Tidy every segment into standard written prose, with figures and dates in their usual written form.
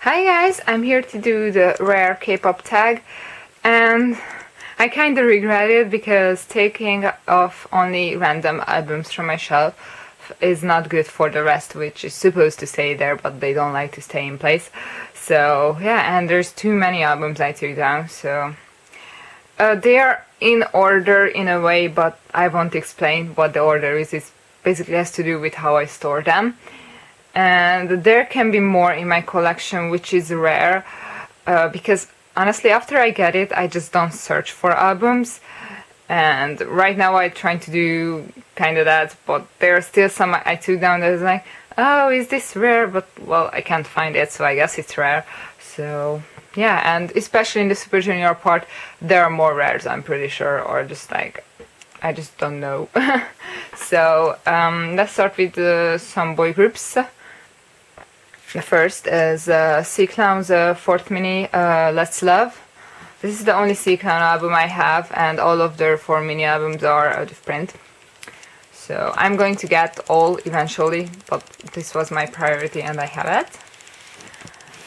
Hi guys, I'm here to do the rare K-pop tag, and I kinda regret it because taking off only random albums from my shelf is not good for the rest, which is supposed to stay there, but they don't like to stay in place. So yeah, and there's too many albums I took down, so they are in order in a way, but I won't explain what the order is. It basically has to do with how I store them. And there can be more in my collection, which is rare, because honestly after I get it I just don't search for albums, and right now I'm trying to do kind of that, but there are still some I took down that is like, oh, is this rare, but well, I can't find it, so I guess it's rare. So yeah, and especially in the Super Junior part there are more rares, I'm pretty sure, or just like I just don't know. So let's start with some boy groups. The first is C-Clown's fourth mini, Let's Love. This is the only C-Clown album I have, and all of their 4 mini albums are out of print. So I'm going to get all eventually, but this was my priority and I have it.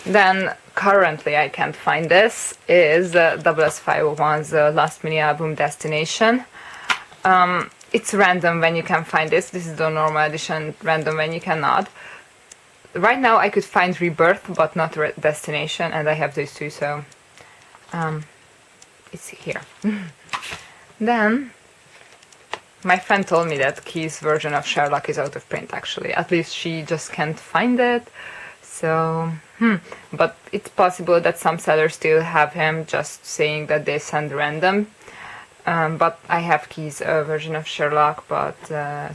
Then currently I can't find this, is DBSK last mini album, Destination. It's random when you can find this. This is the normal edition, random when you cannot. Right now I could find Rebirth, but not Destination, and I have those two, so it's here. Then my friend told me that Key's version of Sherlock is out of print, actually. At least she just can't find it. So, but it's possible that some sellers still have him, just saying that they send random. But I have Key's version of Sherlock, but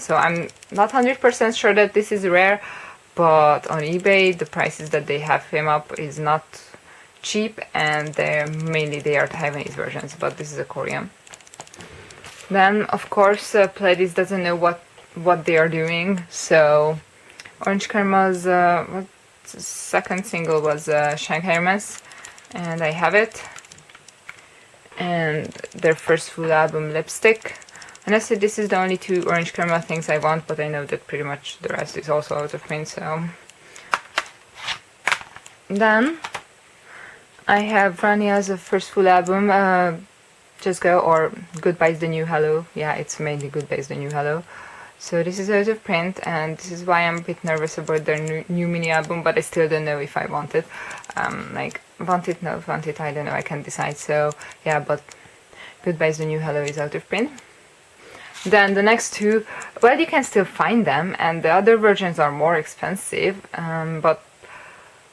so I'm not 100% sure that this is rare. But on eBay the prices that they have him up is not cheap, and mainly they are Taiwanese versions, but this is a Korean. Then of course Pledis doesn't know what they are doing, so Orange Karma's second single was Shanghai Romance, and I have it. And their first full album, Lipstick. Honestly, this is the only 2 Orange Karma things I want, but I know that pretty much the rest is also out of print, so... Then I have Rania's first full album, Just Go, or Goodbye's the New Hello. Yeah, it's mainly Goodbye's the New Hello. So this is out of print, and this is why I'm a bit nervous about their new mini album, but I still don't know if I want it. Want it, not want it, I don't know, I can't decide. So yeah, but Goodbye's the New Hello is out of print. Then the next 2, well, you can still find them, and the other versions are more expensive, but,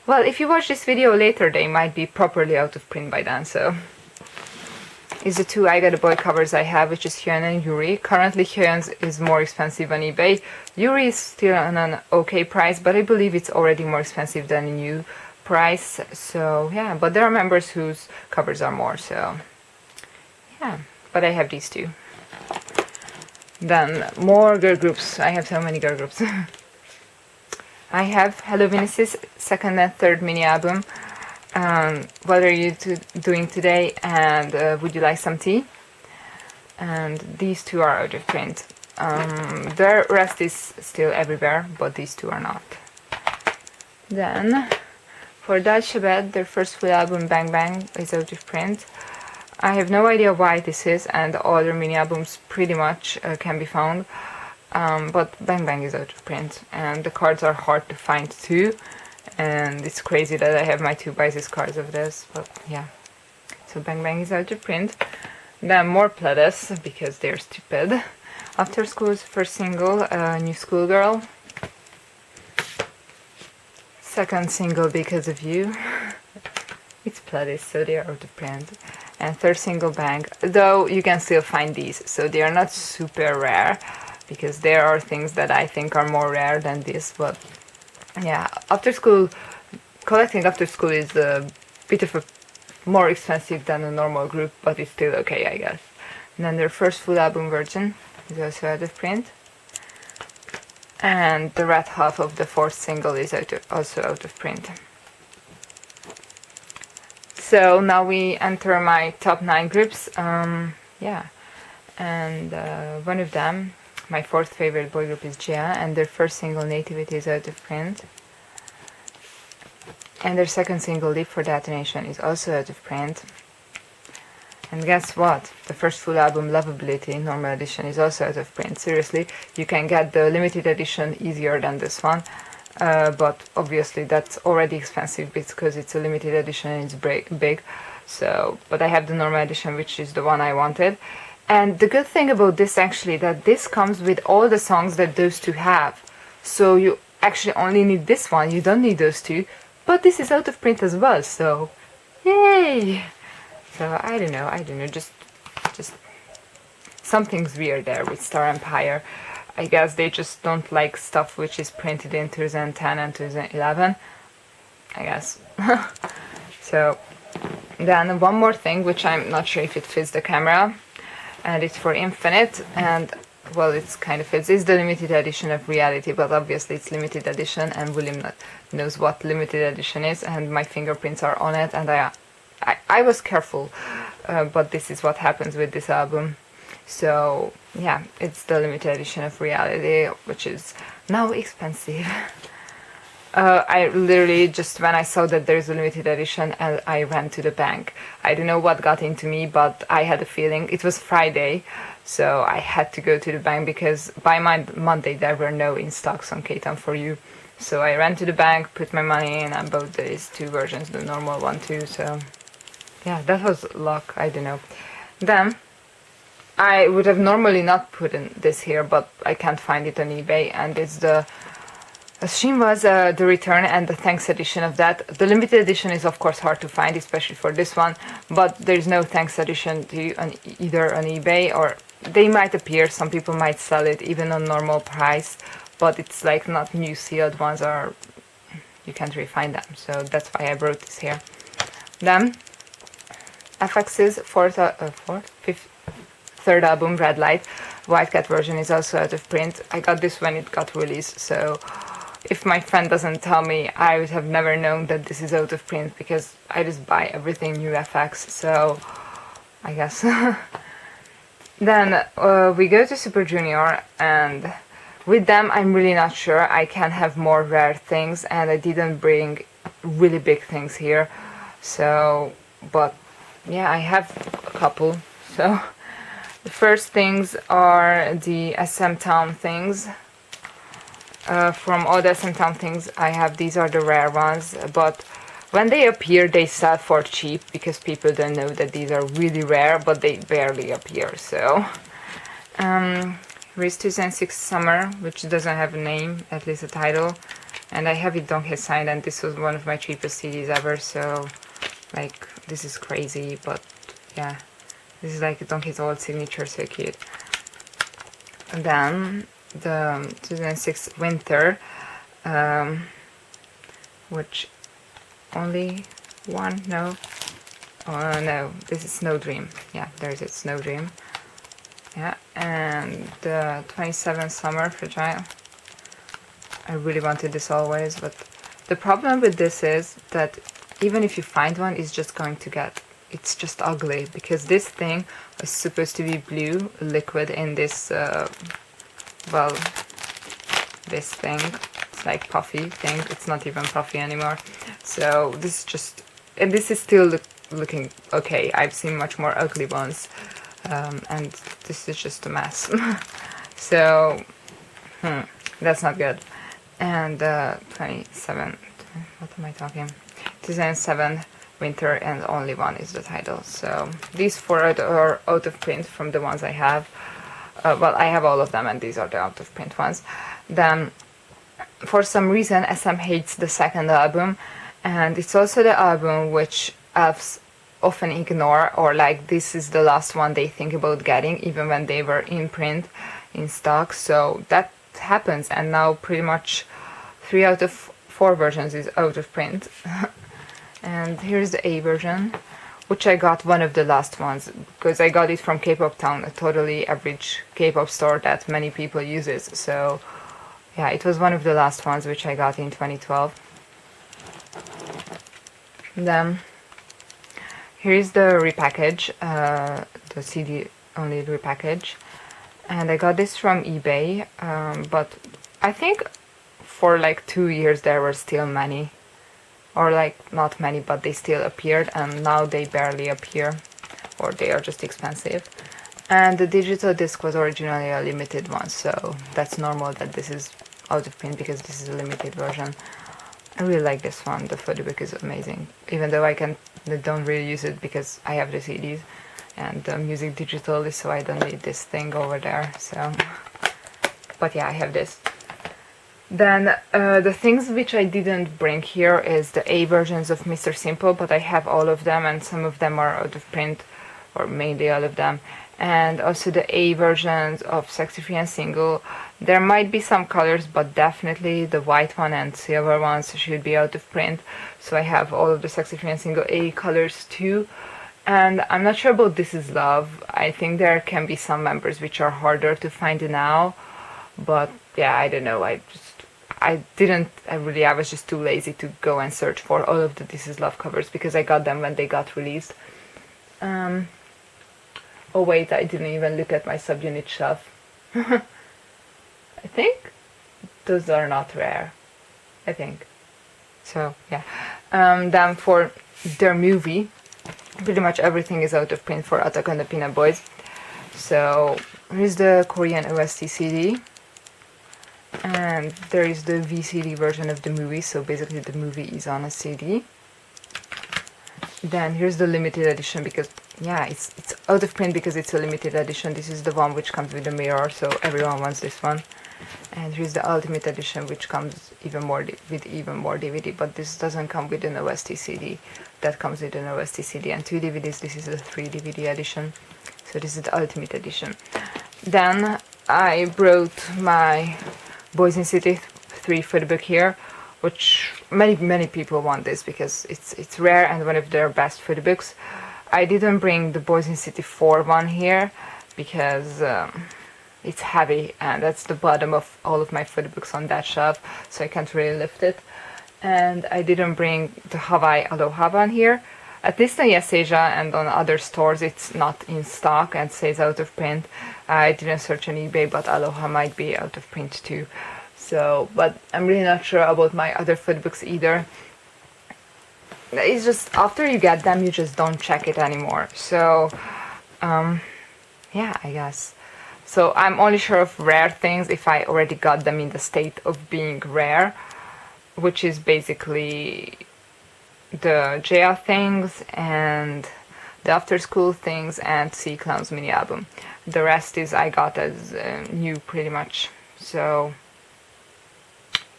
well, if you watch this video later, they might be properly out of print by then, so... It's the 2 I Got a Boy covers I have, which is Hyun and Yuri. Currently Hyun's is more expensive on eBay. Yuri is still on an okay price, but I believe it's already more expensive than a new price, so yeah, but there are members whose covers are more, so... Yeah, but I have these 2. Then more girl groups. I have so many girl groups. I have Hello Venice's second and third mini album. What are you doing today? And Would you like some tea? And these 2 are out of print. The rest is still everywhere, but these 2 are not. Then for DalShabet, their first full album, Bang Bang, is out of print. I have no idea why this is, and all their mini albums pretty much can be found, but Bang Bang is out of print, and the cards are hard to find too, and it's crazy that I have my 2 biases cards of this, but yeah. So Bang Bang is out of print. Then more Pledis, because they're stupid. After School's first single, New Schoolgirl. Second single, Because of You. It's Pledis, so they are out of print. And third single, Bang, though you can still find these, so they are not super rare, because there are things that I think are more rare than this, but yeah, collecting After School is a bit of a more expensive than a normal group, but it's still okay, I guess. And then their first full album, Virgin, is also out of print. And the red half of the 4th single is also out of print. So now we enter my top 9 groups, yeah, and one of them, my 4th favorite boy group, is Jia, and their first single, Nativity, is out of print. And their second single, Leap for Detonation, is also out of print. And guess what? The first full album, Lovability, normal edition, is also out of print. Seriously, you can get the limited edition easier than this one. But obviously that's already expensive because it's a limited edition and it's big. So, but I have the normal edition, which is the one I wanted. And the good thing about this actually, that this comes with all the songs that those two have. So you actually only need this one, you don't need those two. But this is out of print as well, so yay! So I don't know, just something's weird there with Star Empire. I guess they just don't like stuff which is printed in 2010 and 2011, I guess. So then one more thing, which I'm not sure if it fits the camera, and it's for Infinite, and well, it's kind of fits. It's the limited edition of Reality, but obviously it's limited edition, and William knows what limited edition is, and my fingerprints are on it, and I was careful, but this is what happens with this album. So yeah, it's the limited edition of Reality, which is now expensive. I literally just, when I saw that there's a limited edition, and I ran to the bank. I don't know what got into me, but I had a feeling. It was Friday, so I had to go to the bank because by Monday there were no in stocks on K10 4U. So I ran to the bank, put my money in, and bought these two versions, the normal one too. So yeah, that was luck. I don't know. Then I would have normally not put in this here, but I can't find it on eBay, and it's the Sheen was the return and the thanks edition of that. The limited edition is of course hard to find, especially for this one, but there's no thanks edition either on eBay, or they might appear, some people might sell it even on normal price, but it's like not new sealed ones, or you can't really find them, so that's why I brought this here. Then FX's third album, Red Light, White Cat version, is also out of print. I got this when it got released, so if my friend doesn't tell me, I would have never known that this is out of print, because I just buy everything new FX, so I guess. Then we go to Super Junior, and with them I'm really not sure. I can have more rare things, and I didn't bring really big things here, so, but yeah, I have a couple. So the first things are the SM Town things. From all the SM Town things I have, these are the rare ones, but when they appear they sell for cheap because people don't know that these are really rare, but they barely appear. So here's 2006 Summer, which doesn't have a name, at least a title, and I have it Donkey signed, and this was one of my cheapest CDs ever, so like this is crazy, but yeah, this is like Donkey's old signature, so cute. And then the 2006 Winter, which only one, no, no, this is Snow Dream, yeah, there's it, Snow Dream, yeah, and the 27 Summer Fragile. I really wanted this always, but the problem with this is that even if you find one, it's just going to get, it's just ugly, because this thing was supposed to be blue liquid in this well, this thing, it's like puffy thing, it's not even puffy anymore, so this is just, and this is still looking okay. I've seen much more ugly ones, and this is just a mess. So that's not good. And 27, what am I talking, 2007 Winter, and only one is the title. So these four are out of print from the ones I have. Well, I have all of them, and these are the out of print ones. Then for some reason SM hates the second album, and it's also the album which elves often ignore, or like this is the last one they think about getting, even when they were in print, in stock. So that happens, and now pretty much 3 out of 4 versions is out of print. And here's the A version, which I got one of the last ones, because I got it from Kpop Town, a totally average K-pop store that many people uses. So yeah, it was one of the last ones which I got in 2012. Then here's the repackage, the CD only repackage, and I got this from eBay, but I think for like 2 years there were still many, or like not many, but they still appeared, and now they barely appear, or they are just expensive. And the digital disc was originally a limited one, so that's normal that this is out of print because this is a limited version. I really like this one. The photobook is amazing, even though I don't really use it because I have the CDs and the music digitally, so I don't need this thing over there. So, but yeah, I have this. Then the things which I didn't bring here is the A versions of Mr. Simple, but I have all of them, and some of them are out of print, or mainly all of them. And also the A versions of Sexy Free and Single. There might be some colors, but definitely the white one and silver ones should be out of print. So I have all of the Sexy Free and Single A colors too. And I'm not sure about This Is Love. I think there can be some members which are harder to find now. But yeah, I don't know. I was just too lazy to go and search for all of the This Is Love covers because I got them when they got released. Oh wait, I didn't even look at my subunit shelf. I think those are not rare. I think. So yeah. Then for their movie, pretty much everything is out of print for Attack on the Peanut Boys. So here's the Korean OST CD. And there is the VCD version of the movie, so basically the movie is on a CD. Then here's the limited edition, because yeah, it's out of print because it's a limited edition. This is the one which comes with a mirror, so everyone wants this one. And here's the ultimate edition, which comes with even more DVD, but this doesn't come with an OST CD. That comes with an OST CD and 2 DVDs. This is the 3 DVD edition, so this is the ultimate edition. Then I brought my Boys in City 3 photobook here, which many people want this because it's rare and one of their best photobooks. I didn't bring the Boys in City 4 one here because it's heavy, and that's the bottom of all of my photobooks on that shelf, so I can't really lift it. And I didn't bring the Hawaii Aloha one here. At least on Yes Asia and on other stores it's not in stock and says out of print. I didn't search on eBay, but Aloha might be out of print too. So, but I'm really not sure about my other photobooks either. It's just after you get them, you just don't check it anymore. So, yeah, I guess. So I'm only sure of rare things if I already got them in the state of being rare, which is basically the JL things and the After School things and C Clown's mini album. The rest is I got as new pretty much. So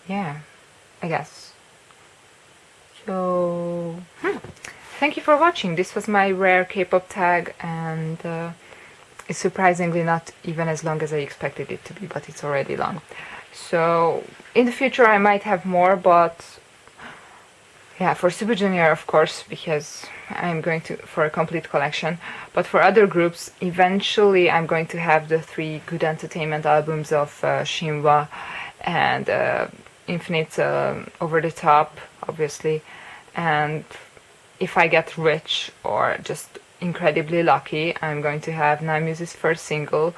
yeah, I guess. So thank you for watching. This was my rare K-pop tag, and it's surprisingly not even as long as I expected it to be, but it's already long. So in the future I might have more, but yeah, for Super Junior of course, because I'm going to for a complete collection. But for other groups, eventually I'm going to have the 3 Good Entertainment albums of Shinhwa and Infinite Over the Top, obviously. And if I get rich or just incredibly lucky, I'm going to have Namuse's first single,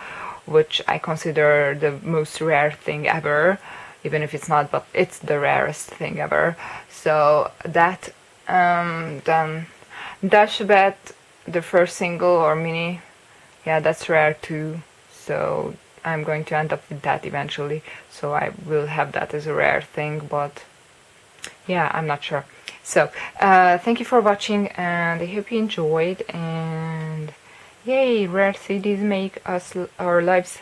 which I consider the most rare thing ever, even if it's not, but it's the rarest thing ever. So that, then DalShabet, the first single or mini, yeah, that's rare too. So I'm going to end up with that eventually. So I will have that as a rare thing, but yeah, I'm not sure. So thank you for watching, and I hope you enjoyed. And yay, rare CDs make our lives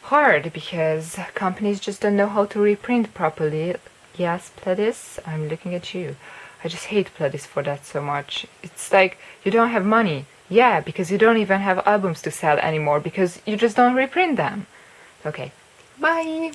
hard because companies just don't know how to reprint properly. Yes, Pledis, I'm looking at you. I just hate Pledis for that so much. It's like, you don't have money. Yeah, because you don't even have albums to sell anymore because you just don't reprint them. Okay, bye!